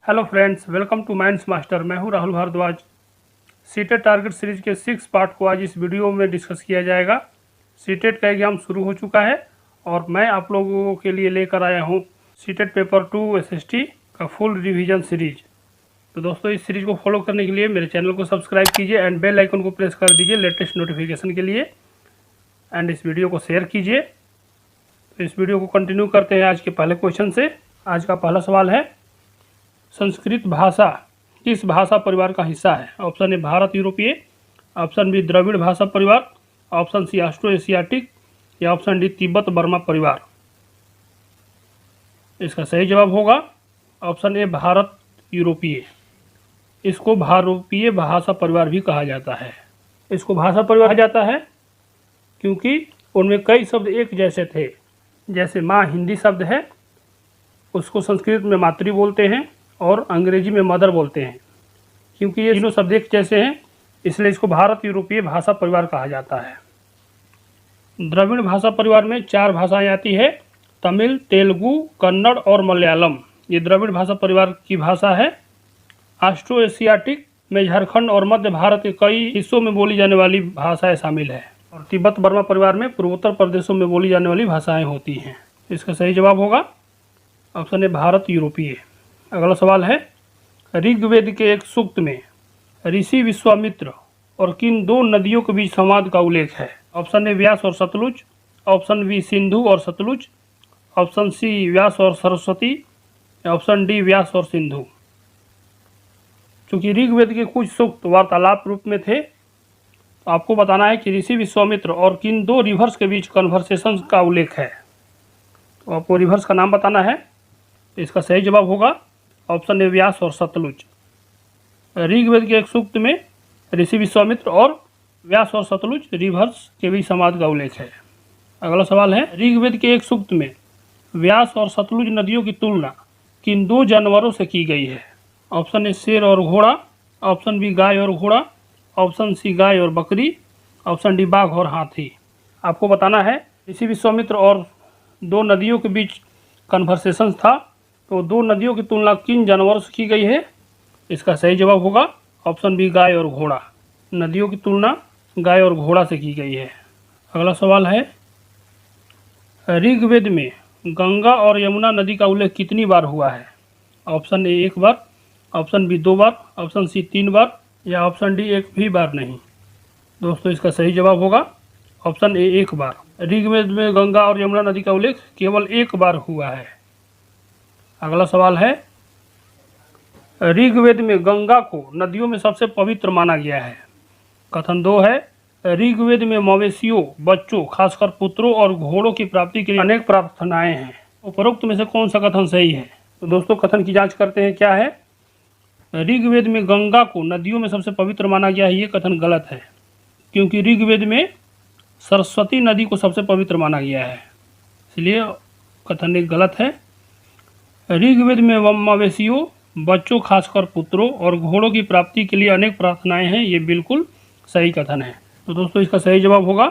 Hello friends, welcome to minds master. मैं हूं Rahul Bhardwaj. CTET target series के 6 पार्ट को आज इस वीडियो में डिस्कस किया जाएगा। सीटेट का एग्जाम शुरू हो चुका है और मैं आप लोगों के लिए लेकर आया हूं सीटेट पेपर 2 एसएसटी का फुल रिवीजन सीरीज। तो दोस्तों, इस सीरीज को फॉलो करने के लिए मेरे चैनल को सब्सक्राइब कीजिए एंड बेल आइकन को प्रेस कर दीजिए लेटेस्ट नोटिफिकेशन के लिए, एंड इस वीडियो को शेयर कीजिए। तो इस वीडियो को कंटिन्यू करते हैं आज के पहले क्वेश्चन से। आज का पहला सवाल है, संस्कृत भाषा किस भाषा परिवार का हिस्सा है? ऑप्शन ए भारत यूरोपीय, ऑप्शन बी द्रविड़ भाषा परिवार, ऑप्शन सी ऑस्ट्रो एशियाटिक या ऑप्शन डी तिब्बत बर्मा परिवार। इसका सही जवाब होगा ऑप्शन ए भारत यूरोपीय। इसको भारोपीय भाषा परिवार भी कहा जाता है। इसको भाषा परिवार कहा जाता है क्योंकि उनमें कई शब्द एक जैसे थे। जैसे माँ हिंदी शब्द है, उसको संस्कृत में मातृ बोलते हैं और अंग्रेजी में मदर बोलते हैं। क्योंकि ये तीनों शब्द एक जैसे हैं, इसलिए इसको भारत यूरोपीय भाषा परिवार कहा जाता है। द्रविड़ भाषा परिवार में 4 भाषाएं आती है, तमिल, तेलुगु, कन्नड़ और मलयालम। ये द्रविड़ भाषा परिवार की भाषा है। ऑस्ट्रो एशियाटिक में झारखंड और मध्य भारत के कई हिस्सों में बोली जाने वाली भाषाएं शामिल है, और तिब्बत बर्मा परिवार में पूर्वोत्तर प्रदेशों में बोली जाने वाली भाषाएं होती हैं। इसका सही जवाब होगा ऑप्शन ए भारत यूरोपीय। अगला सवाल है, ऋग्वेद के एक सूक्त में ऋषि विश्वामित्र और किन 2 नदियों के बीच संवाद का उल्लेख है? ऑप्शन ए व्यास और सतलुज, ऑप्शन बी सिंधु और सतलुज, ऑप्शन सी व्यास और सरस्वती, ऑप्शन डी व्यास और सिंधु। चूंकि ऋग्वेद के कुछ सूक्त वार्तालाप रूप में थे, तो आपको बताना है कि ऋषि विश्वामित्र और किन 2 रिवर्स के बीच कन्वर्सेशन का उल्लेख है। तो आपको रिवर्स का नाम बताना है। इसका सही जवाब होगा ऑप्शन ए व्यास और सतलुज। ऋग्वेद के एक सूक्त में ऋषि विश्वामित्र और व्यास और सतलुज रिवर्स के बीच संवाद का उल्लेख है। अगला सवाल है, ऋग्वेद के एक सूक्त में व्यास और सतलुज नदियों की तुलना किन 2 जानवरों से की गई है? ऑप्शन ए शेर और घोड़ा, ऑप्शन बी गाय और घोड़ा, ऑप्शन सी गाय और बकरी, ऑप्शन डी बाघ और हाथी। आपको बताना है ऋषि विश्वामित्र और 2 नदियों के बीच कन्वर्सेशन था, तो 2 नदियों की तुलना किन जानवरों से की गई है? इसका सही जवाब होगा ऑप्शन बी गाय और घोड़ा। नदियों की तुलना गाय और घोड़ा से की गई है। अगला सवाल है, ऋग्वेद में गंगा और यमुना नदी का उल्लेख कितनी बार हुआ है? ऑप्शन ए 1 बार, ऑप्शन बी 2 बार, ऑप्शन सी 3 बार या ऑप्शन डी 1 भी बार नहीं। दोस्तों, इसका सही जवाब होगा ऑप्शन ए 1 बार। ऋग्वेद में गंगा और यमुना नदी का उल्लेख केवल 1 बार हुआ है। अगला सवाल है, ऋग्वेद में गंगा को नदियों में सबसे पवित्र माना गया है। कथन 2 है, ऋग्वेद में मवेशियों, बच्चों, खासकर पुत्रों और घोड़ों की प्राप्ति के लिए अनेक प्रार्थनाएं हैं। उपरोक्त में से कौन सा कथन सही है? तो दोस्तों, कथन की जांच करते हैं। क्या है? ऋग्वेद में गंगा को नदियों में सबसे पवित्र माना गया है, ये कथन गलत है। क्योंकि ऋग्वेद में सरस्वती नदी को सबसे पवित्र माना गया है, इसलिए कथन एक गलत है। ऋग्वेद में मवेशियों, बच्चों, खासकर पुत्रों और घोड़ों की प्राप्ति के लिए अनेक प्रार्थनाएं हैं, ये बिल्कुल सही कथन है। तो दोस्तों, इसका सही जवाब होगा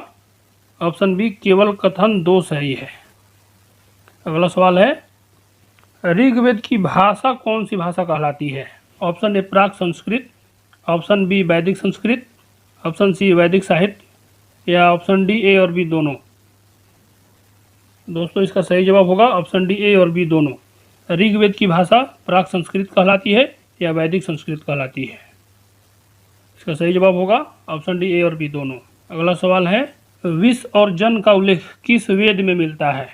ऑप्शन बी, केवल कथन 2 सही है। अगला सवाल है, ऋग्वेद की भाषा कौन सी भाषा कहलाती है? ऑप्शन ए प्राक Sanskrit, option B Vedic Sanskrit, option C वैदिक साहित्य या ऑप्शन डी ए और बी दोनों। दोस्तों, इसका सही जवाब होगा ऑप्शन डी ए और बी दोनों। ऋग्वेद की भाषा प्राक संस्कृत कहलाती है या वैदिक संस्कृत कहलाती है। इसका सही जवाब होगा ऑप्शन डी ए और बी दोनों। अगला सवाल है, विष और जन का उल्लेख किस वेद में मिलता है?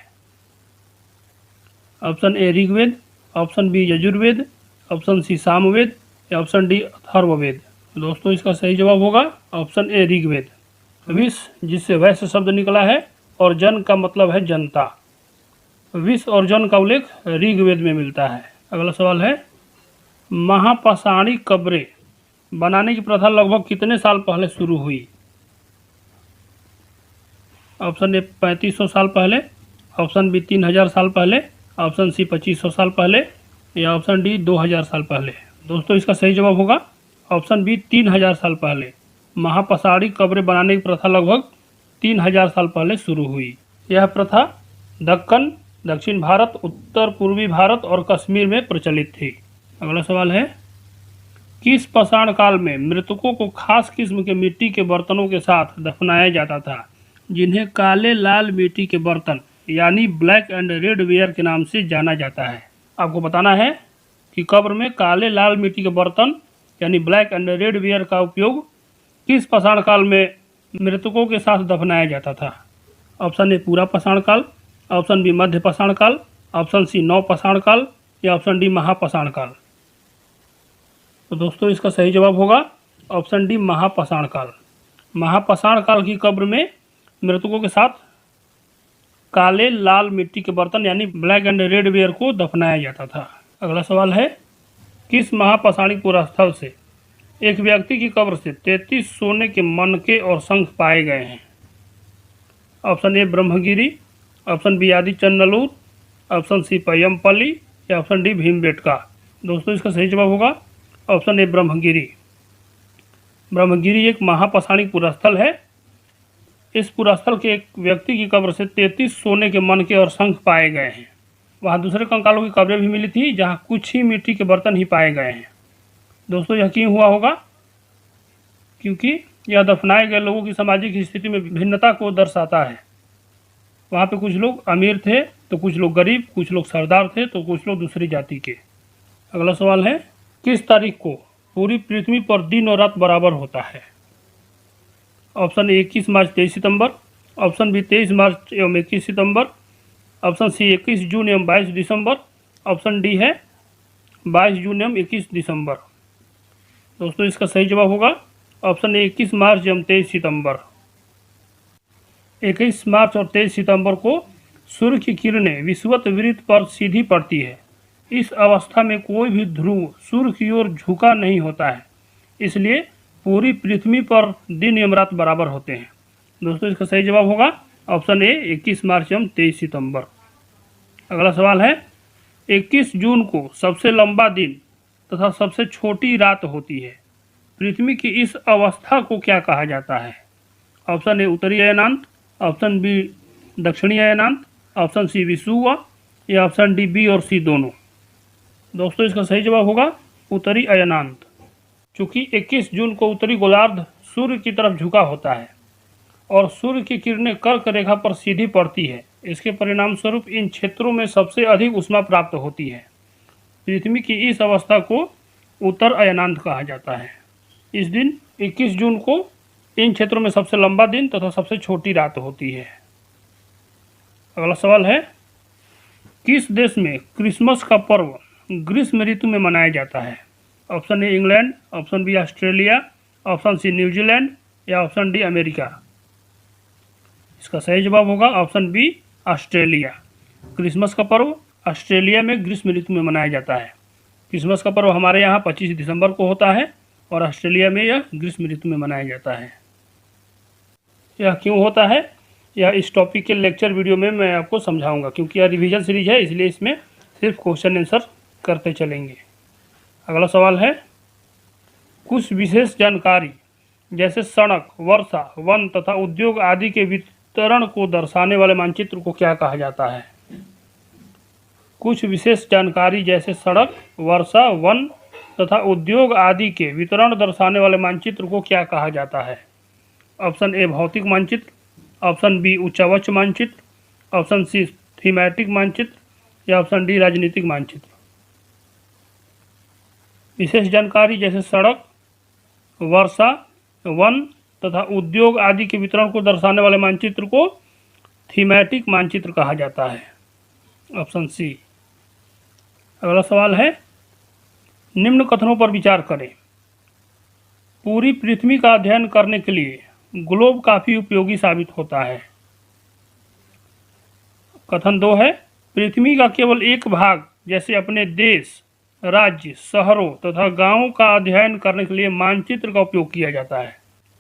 Option A Rigveda, option B Yajurveda, option C Samaveda या ऑप्शन डी अथर्ववेद। दोस्तों, इसका सही जवाब होगा ऑप्शन ए ऋग्वेद। विष जिससे वैश्य शब्द निकला है और जन का मतलब है जनता। विष और जन का उल्लेख ऋग्वेद में मिलता है। अगला सवाल है, महापाषाणी कब्रें बनाने की प्रथा लगभग कितने साल पहले शुरू हुई? ऑप्शन ए 3500 साल पहले, ऑप्शन बी 3000 साल पहले, ऑप्शन सी 2500 साल पहले या ऑप्शन डी 2000 साल पहले। दोस्तों, इसका सही जवाब होगा ऑप्शन बी 3000 साल पहले। महापाषाणी कब्रें बनाने की प्रथा लगभग 3000 साल पहले शुरू हुई। यह प्रथा दक्कन, दक्षिण भारत, उत्तर पूर्वी भारत और कश्मीर में प्रचलित थी। अगला सवाल है, किस पाषाण काल में मृतकों को खास किस्म के मिट्टी के बर्तनों के साथ दफनाया जाता था, जिन्हें काले लाल मिट्टी के बर्तन यानी ब्लैक एंड रेड वेयर के नाम से जाना जाता है। आपको बताना है कि कब्र में काले लाल मिट्टी के बर्तन यानी ब्लैक एंड रेड वेयर का उपयोग किस पाषाण काल में मृतकों के साथ दफनाया जाता था। ऑप्शन ए पूरा पाषाण काल, ऑप्शन बी मध्य पाषाण काल, ऑप्शन सी नव पाषाण काल या ऑप्शन डी महापाषाण काल। तो दोस्तों इसका सही जवाब होगा ऑप्शन डी महापाषाण काल। महापाषाण काल की कब्र में मृतकों के साथ काले लाल मिट्टी के बर्तन यानी ब्लैक एंड रेड वेयर को दफनाया जाता था। अगला सवाल है, किस महापाषाणिक पुरास्थल से एक व्यक्ति की कब्र से 33 सोने के मनके और शंख पाए गए हैं। Option A Brahmagiri, option B Adichanallur, option C Payyampalli या ऑप्शन डी भीमबेटका। दोस्तों इसका सही जवाब होगा ऑप्शन ए ब्रह्मगिरी। ब्रह्मगिरी एक महापाषाणिक पुरास्थल है। इस पुरास्थल के एक व्यक्ति की कब्र से 33 सोने के मनके और शंख पाए गए हैं। वहाँ दूसरे कंकालों की कब्रें भी मिली थी जहाँ कुछ ही मिट्टी के बर्तन ही पाए गए हैं। दोस्तों यह क्यों हुआ होगा? क्योंकि यह दफनाए गए लोगों की सामाजिक स्थिति में भिन्नता को दर्शाता है। वहाँ पे कुछ लोग अमीर थे तो कुछ लोग गरीब, कुछ लोग सरदार थे तो कुछ लोग दूसरी जाति के। अगला सवाल है, किस तारीख को पूरी पृथ्वी पर दिन और रात बराबर होता है? ऑप्शन ए 21 मार्च 23 सितंबर, ऑप्शन बी 23 मार्च एवं 21 सितंबर, ऑप्शन सी 21 जून एवं 22 दिसंबर, ऑप्शन डी है 22 जून एवं 21 दिसंबर। दोस्तों इसका सही जवाब होगा ऑप्शन ए 21 मार्च एवं 23 सितंबर। 21 मार्च और 23 सितंबर को सूर्य की किरणें विषुवत वृत्त पर सीधी पड़ती है। इस अवस्था में कोई भी ध्रुव सूर्य की ओर झुका नहीं होता है, इसलिए पूरी पृथ्वी पर दिन एवं रात बराबर होते हैं। दोस्तों इसका सही जवाब होगा ऑप्शन ए 21 मार्च एवं 23 सितंबर। अगला सवाल है, 21 जून को सबसे लंबा दिन तथा सबसे छोटी रात होती है। पृथ्वी की इस अवस्था को क्या कहा जाता है? ऑप्शन ए उत्तरी अयनांत, ऑप्शन बी दक्षिणी अयनांत, ऑप्शन सी विषुव या ऑप्शन डी बी और सी दोनों। दोस्तों इसका सही जवाब होगा उत्तरी अयनांत। चूँकि 21 जून को उत्तरी गोलार्ध सूर्य की तरफ झुका होता है और सूर्य की किरणें कर्क रेखा पर सीधी पड़ती है, इसके परिणाम स्वरूप इन क्षेत्रों में सबसे अधिक ऊष्मा प्राप्त होती है। पृथ्वी की इस अवस्था को उत्तर अयनांत कहा जाता है। इस दिन 21 जून को इन क्षेत्रों में सबसे लंबा दिन तथा सबसे छोटी रात होती है। अगला सवाल है, किस देश में क्रिसमस का पर्व ग्रीष्म ऋतु में मनाया जाता है? Option A England, option B Australia, option C New Zealand या ऑप्शन डी अमेरिका। इसका सही जवाब होगा ऑप्शन बी ऑस्ट्रेलिया। क्रिसमस का पर्व ऑस्ट्रेलिया में ग्रीष्म ऋतु में मनाया जाता है। क्रिसमस का पर्व हमारे यहाँ 25 दिसंबर को होता है और ऑस्ट्रेलिया में यह ग्रीष्म ऋतु में मनाया जाता है। यह क्यों होता है, यह इस टॉपिक के लेक्चर वीडियो में मैं आपको समझाऊंगा, क्योंकि यह रिवीजन सीरीज है, इसलिए इसमें सिर्फ क्वेश्चन आंसर करते चलेंगे। अगला सवाल है, कुछ विशेष जानकारी जैसे सड़क, वर्षा, वन तथा उद्योग आदि के वितरण को दर्शाने वाले मानचित्र को क्या कहा जाता है? कुछ विशेष जानकारी जैसे सड़क, वर्षा, वन तथा उद्योग आदि के वितरण दर्शाने वाले मानचित्र को क्या कहा जाता है? ऑप्शन ए भौतिक मानचित्र, ऑप्शन बी उच्चावच मानचित्र, ऑप्शन सी थीमेटिक मानचित्र या ऑप्शन डी राजनीतिक मानचित्र। विशेष जानकारी जैसे सड़क, वर्षा, वन तथा उद्योग आदि के वितरण को दर्शाने वाले मानचित्र को थीमेटिक मानचित्र कहा जाता है। Option C. अगला सवाल है, निम्न कथनों पर विचार करें। पूरी पृथ्वी का अध्ययन करने के लिए ग्लोब काफ़ी उपयोगी साबित होता है। कथन 2 है, पृथ्वी का केवल एक भाग जैसे अपने देश, राज्य, शहरों तथा गांवों का अध्ययन करने के लिए मानचित्र का उपयोग किया जाता है।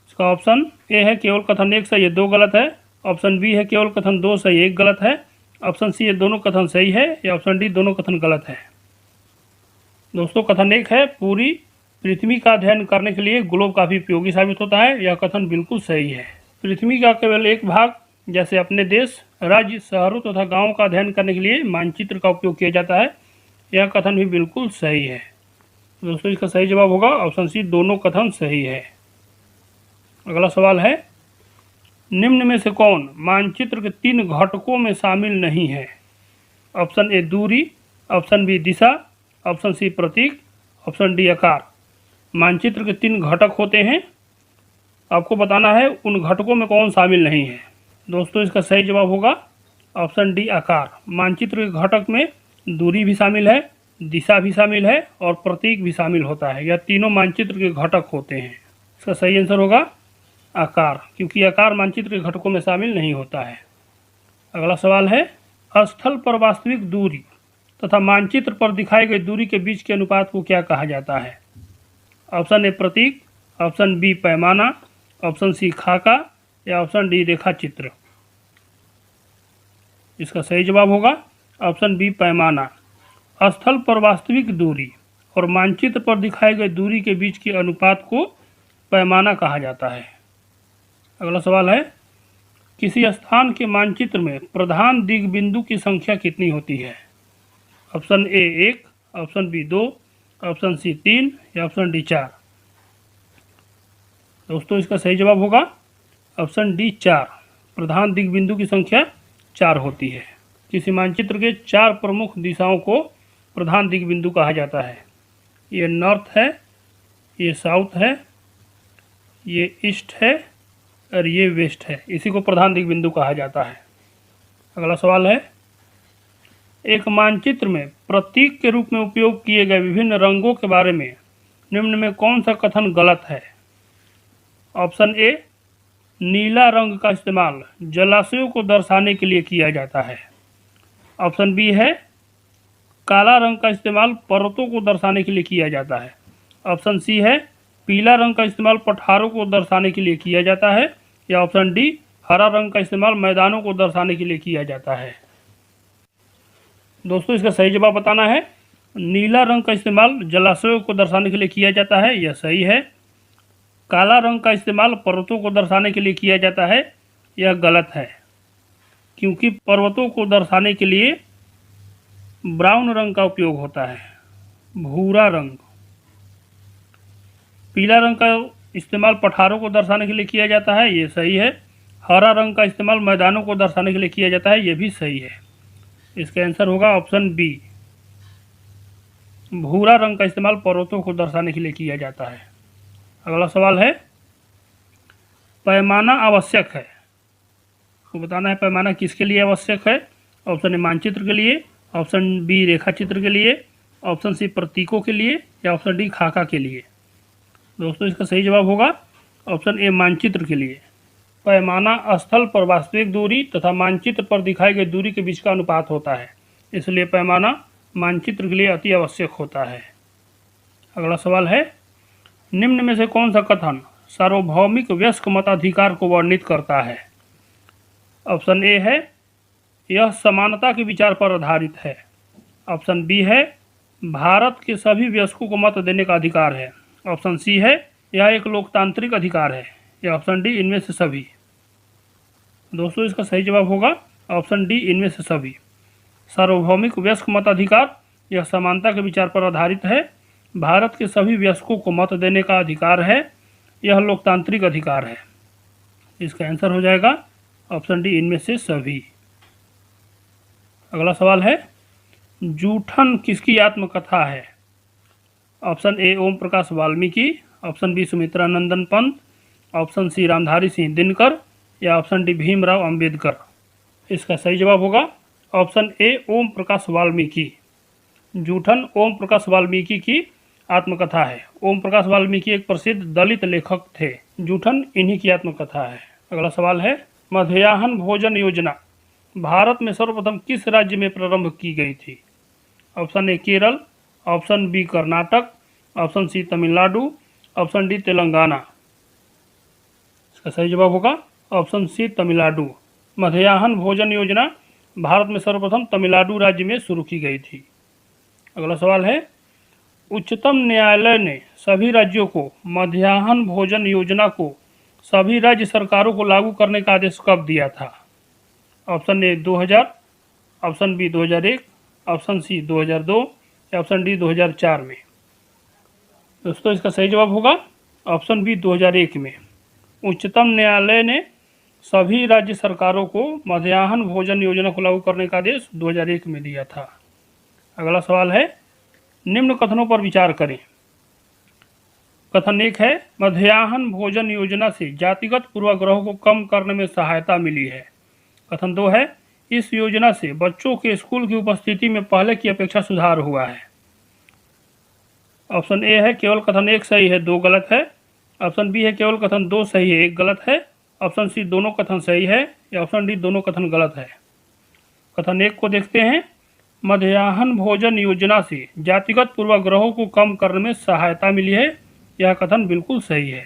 इसका ऑप्शन ए है केवल कथन 1 सही है 2 गलत है, ऑप्शन बी है केवल कथन 2 सही 1 गलत है, ऑप्शन सी ये दोनों कथन सही है या ऑप्शन डी दोनों कथन गलत है। दोस्तों कथन 1 है, पूरी पृथ्वी का अध्ययन करने के लिए ग्लोब काफ़ी उपयोगी साबित होता है, यह कथन बिल्कुल सही है। पृथ्वी का केवल एक भाग जैसे अपने देश, राज्य, शहरों तथा गाँवों का अध्ययन करने के लिए मानचित्र का उपयोग किया जाता है, यह कथन भी बिल्कुल सही है। दोस्तों इसका सही जवाब होगा ऑप्शन सी, दोनों कथन सही है। अगला सवाल है, निम्न में से कौन मानचित्र के 3 घटकों में शामिल नहीं है? ऑप्शन ए दूरी, ऑप्शन बी दिशा, ऑप्शन सी प्रतीक, ऑप्शन डी आकार। मानचित्र के 3 घटक होते हैं, आपको बताना है उन घटकों में कौन शामिल नहीं है। दोस्तों इसका सही जवाब होगा ऑप्शन डी आकार। मानचित्र के घटक में दूरी भी शामिल है, दिशा भी शामिल है और प्रतीक भी शामिल होता है। यह तीनों मानचित्र के घटक होते हैं। इसका सही आंसर होगा आकार, क्योंकि आकार मानचित्र के घटकों में शामिल नहीं होता है। अगला सवाल है, स्थल पर वास्तविक दूरी तथा मानचित्र पर दिखाई गई दूरी के बीच के अनुपात को क्या कहा जाता है? ऑप्शन ए प्रतीक, ऑप्शन बी पैमाना, ऑप्शन सी खाका या ऑप्शन डी रेखा चित्र। इसका सही जवाब होगा ऑप्शन बी पैमाना। स्थल पर वास्तविक दूरी और मानचित्र पर दिखाई गई दूरी के बीच के अनुपात को पैमाना कहा जाता है। अगला सवाल है, किसी स्थान के मानचित्र में प्रधान दिग्बिंदु की संख्या कितनी होती है? Option A 1, option B 2, option C 3 या ऑप्शन डी 4। दोस्तों इसका सही जवाब होगा ऑप्शन डी 4। प्रधान दिग्बिंदु की संख्या 4 होती है। किसी मानचित्र के 4 प्रमुख दिशाओं को प्रधान दिग्बिंदु कहा जाता है। ये नॉर्थ है, ये साउथ है, ये ईस्ट है और ये वेस्ट है। इसी को प्रधान दिग्बिंदु कहा जाता है। अगला सवाल है, एक मानचित्र में प्रतीक के रूप में उपयोग किए गए विभिन्न रंगों के बारे में निम्न में कौन सा कथन गलत है? ऑप्शन ए, नीला रंग का इस्तेमाल जलाशयों को दर्शाने के लिए किया जाता है। ऑप्शन बी है, काला रंग का इस्तेमाल पर्वतों को दर्शाने के लिए किया जाता है। ऑप्शन सी है, पीला रंग का इस्तेमाल पठारों को दर्शाने के लिए किया जाता है। या ऑप्शन डी, हरा रंग का इस्तेमाल मैदानों को दर्शाने के लिए किया जाता है। दोस्तों इसका सही जवाब बताना है। नीला रंग का इस्तेमाल जलाशयों को दर्शाने के लिए किया जाता है, यह सही है। काला रंग का इस्तेमाल पर्वतों को दर्शाने के लिए किया जाता है, यह गलत है, क्योंकि पर्वतों को दर्शाने के लिए ब्राउन रंग का उपयोग होता है, भूरा रंग। पीला रंग का इस्तेमाल पठारों को दर्शाने के लिए किया जाता है, ये सही है। हरा रंग का इस्तेमाल मैदानों को दर्शाने के लिए किया जाता है, ये भी सही है। इसका आंसर होगा ऑप्शन बी, भूरा रंग का इस्तेमाल पर्वतों को दर्शाने के लिए किया जाता है। अगला सवाल है, पैमाना आवश्यक है, तो बताना है पैमाना किसके लिए आवश्यक है। ऑप्शन ए मानचित्र के लिए, ऑप्शन बी रेखा चित्र के लिए, ऑप्शन सी प्रतीकों के लिए या ऑप्शन डी खाका के लिए। दोस्तों इसका सही जवाब होगा ऑप्शन ए मानचित्र के लिए। पैमाना स्थल पर वास्तविक दूरी तथा मानचित्र पर दिखाई गई दूरी के बीच का अनुपात होता है, इसलिए पैमाना मानचित्र के लिए अति आवश्यक होता है। अगला सवाल है, निम्न में से कौन सा कथन सार्वभौमिक वयस्क मताधिकार को वर्णित करता है? ऑप्शन ए है, यह समानता के विचार पर आधारित है। ऑप्शन बी है, भारत के सभी वयस्कों को मत देने का अधिकार है। ऑप्शन सी है, यह एक लोकतांत्रिक अधिकार है। या ऑप्शन डी, इनमें से सभी। दोस्तों इसका सही जवाब होगा ऑप्शन डी, इनमें से सभी। सार्वभौमिक वयस्क मताधिकार यह समानता के विचार पर आधारित है, भारत के सभी वयस्कों को मत देने का अधिकार है, यह लोकतांत्रिक अधिकार है। इसका आंसर हो जाएगा ऑप्शन डी, इनमें से सभी। अगला सवाल है, जूठन किसकी आत्मकथा है? Option A Om Prakash Valmiki, option B Sumitra Nandan Pant, option C Ramdhari Singh Dinkar या ऑप्शन डी भीमराव अंबेडकर। इसका सही जवाब होगा ऑप्शन ए ओम प्रकाश वाल्मीकि। जूठन ओम प्रकाश वाल्मीकि की आत्मकथा है। ओम प्रकाश वाल्मीकि एक प्रसिद्ध दलित लेखक थे। जूठन इन्हीं की आत्मकथा है। अगला सवाल है, मध्याह्न भोजन योजना भारत में सर्वप्रथम किस राज्य में प्रारंभ की गई थी? Option A Kerala, option B Karnataka, option C Tamil Nadu, option D Telangana. इसका सही जवाब होगा ऑप्शन सी तमिलनाडु। मध्याह्न भोजन योजना भारत में सर्वप्रथम तमिलनाडु राज्य में शुरू की गई थी। अगला सवाल है, उच्चतम न्यायालय ने सभी राज्यों को मध्याह्न भोजन योजना को सभी राज्य सरकारों को लागू करने का आदेश कब दिया था? Option A 2000, option B 2001, option C 2002 या ऑप्शन डी 2004 में। दोस्तों इसका सही जवाब होगा ऑप्शन बी 2001 में। उच्चतम न्यायालय ने सभी राज्य सरकारों को मध्याह्न भोजन योजना को लागू करने का आदेश 2001 में दिया था। अगला सवाल है, निम्न कथनों पर विचार करें। कथन 1 है, मध्याह्न भोजन योजना से जातिगत पूर्वाग्रहों को कम करने में सहायता मिली है। कथन 2 है, इस योजना से बच्चों के स्कूल की उपस्थिति में पहले की अपेक्षा सुधार हुआ है। ऑप्शन ए है केवल कथन 1 सही है 2 गलत है। ऑप्शन बी है केवल कथन 2 सही है 1 गलत है। ऑप्शन सी दोनों कथन सही है या ऑप्शन डी दोनों कथन गलत है। कथन 1 को देखते हैं, मध्याह्न भोजन योजना से जातिगत पूर्वाग्रहों को कम करने में सहायता मिली है। यह कथन बिल्कुल सही है,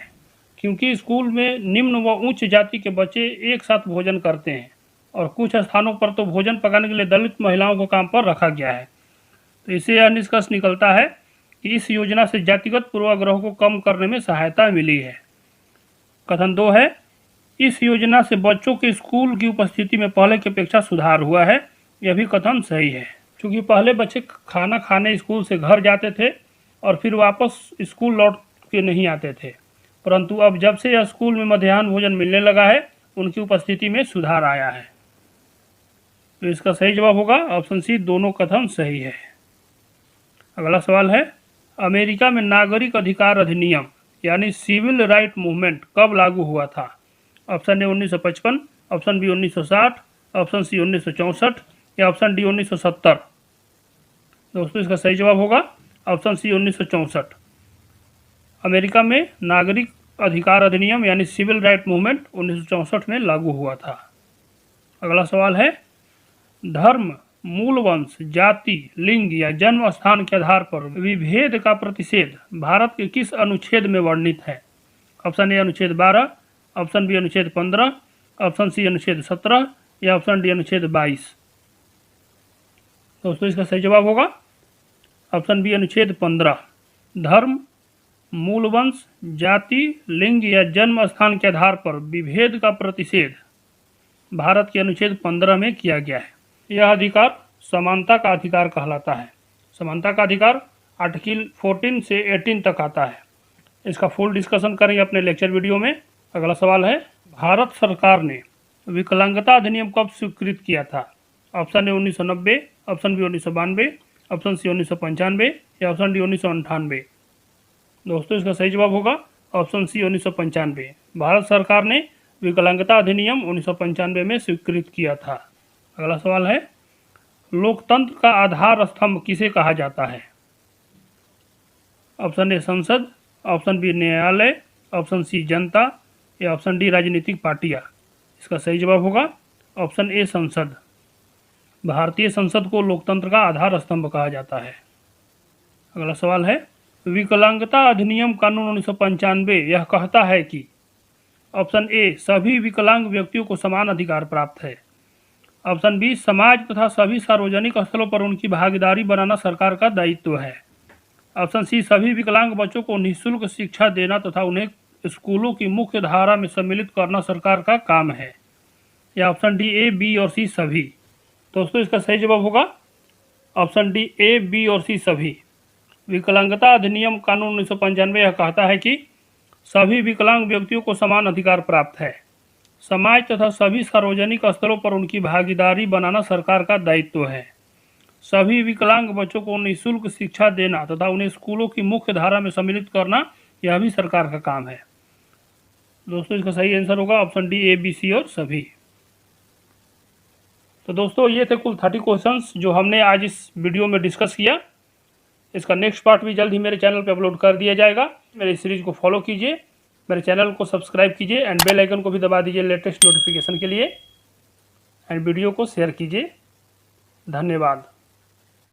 क्योंकि स्कूल में निम्न व उच्च जाति के बच्चे एक साथ भोजन करते हैं और कुछ स्थानों पर तो भोजन पकाने के लिए दलित महिलाओं को काम पर रखा गया है। तो इससे यह निष्कर्ष निकलता है कि इस योजना से जातिगत पूर्वाग्रहों को कम करने में सहायता मिली है। कथन 2 है, इस योजना से बच्चों के स्कूल की उपस्थिति में पहले की अपेक्षा सुधार हुआ है। यह भी कथन सही है, क्योंकि पहले बच्चे खाना खाने स्कूल से घर जाते थे और फिर वापस स्कूल लौट के नहीं आते थे, परंतु अब जब से यह स्कूल में मध्याह्न भोजन मिलने लगा है उनकी उपस्थिति में सुधार आया है। तो इसका सही जवाब होगा ऑप्शन सी दोनों कथन सही है। अगला सवाल है, अमेरिका में नागरिक अधिकार अधिनियम यानी सिविल राइट मूवमेंट कब लागू हुआ था। Option A 1955, option B 1960, option C 1964 या ऑप्शन डी 1970। दोस्तों इसका सही जवाब होगा ऑप्शन सी 1964। अमेरिका में नागरिक अधिकार अधिनियम यानी सिविल राइट मूवमेंट 1964 में लागू हुआ था। अगला सवाल है, धर्म, मूल वंश, जाति, लिंग या जन्म स्थान के आधार पर विभेद का प्रतिषेध भारत के किस अनुच्छेद में वर्णित है। ऑप्शन ए अनुच्छेद 12, ऑप्शन बी अनुच्छेद 15, ऑप्शन सी अनुच्छेद 17 या ऑप्शन डी अनुच्छेद 22। दोस्तों इसका सही जवाब होगा ऑप्शन बी अनुच्छेद 15। धर्म, मूल वंश, जाति, लिंग या जन्म स्थान के आधार पर विभेद का प्रतिषेध भारत के अनुच्छेद 15 में किया गया है। यह अधिकार समानता का अधिकार कहलाता है। समानता का अधिकार आर्टिकल 14 से 18 तक आता है। इसका फुल डिस्कशन करेंगे अपने लेक्चर वीडियो में। अगला सवाल है, भारत सरकार ने विकलांगता अधिनियम कब स्वीकृत किया था। Option A 1990, option B 1992, option C 1995 या ऑप्शन डी 1998। दोस्तों इसका सही जवाब होगा ऑप्शन सी 1995। भारत सरकार ने विकलांगता अधिनियम 1995 में स्वीकृत किया था। अगला सवाल है, लोकतंत्र का आधार स्तंभ किसे कहा जाता है। ऑप्शन ए संसद, ऑप्शन बी न्यायालय, ऑप्शन सी जनता या ऑप्शन डी राजनीतिक पार्टियां। इसका सही जवाब होगा ऑप्शन ए संसद। भारतीय संसद को लोकतंत्र का आधार स्तंभ कहा जाता है। अगला सवाल है, विकलांगता अधिनियम कानून 1995 यह कहता है कि ऑप्शन ए सभी विकलांग व्यक्तियों को समान अधिकार प्राप्त है। ऑप्शन बी समाज तथा सभी सार्वजनिक स्थलों पर उनकी भागीदारी बनाना सरकार का दायित्व है। ऑप्शन सी सभी विकलांग बच्चों को निःशुल्क शिक्षा देना तथा उन्हें स्कूलों की मुख्य धारा में सम्मिलित करना सरकार का काम है। या ऑप्शन डी ए, बी और सी सभी। दोस्तों इसका सही जवाब होगा ऑप्शन डी ए, बी और सी सभी। विकलांगता अधिनियम कानून 1995 यह कहता है कि सभी विकलांग व्यक्तियों को समान अधिकार प्राप्त है। समाज तथा सभी सार्वजनिक स्थलों पर उनकी भागीदारी बनाना सरकार का दायित्व है। सभी विकलांग बच्चों को निःशुल्क शिक्षा देना तथा उन्हें स्कूलों की मुख्य धारा में सम्मिलित करना यह भी सरकार का काम है। दोस्तों इसका सही आंसर होगा ऑप्शन डी ए, बी, सी और सभी। तो दोस्तों ये थे कुल 30 क्वेश्चंस जो हमने आज इस वीडियो में डिस्कस किया। इसका नेक्स्ट पार्ट भी जल्द ही मेरे चैनल पर अपलोड कर दिया जाएगा। मेरे सीरीज को फॉलो कीजिए, मेरे चैनल को सब्सक्राइब कीजिए एंड बेल आइकन को भी दबा दीजिए लेटेस्ट नोटिफिकेशन के लिए, एंड वीडियो को शेयर कीजिए। धन्यवाद।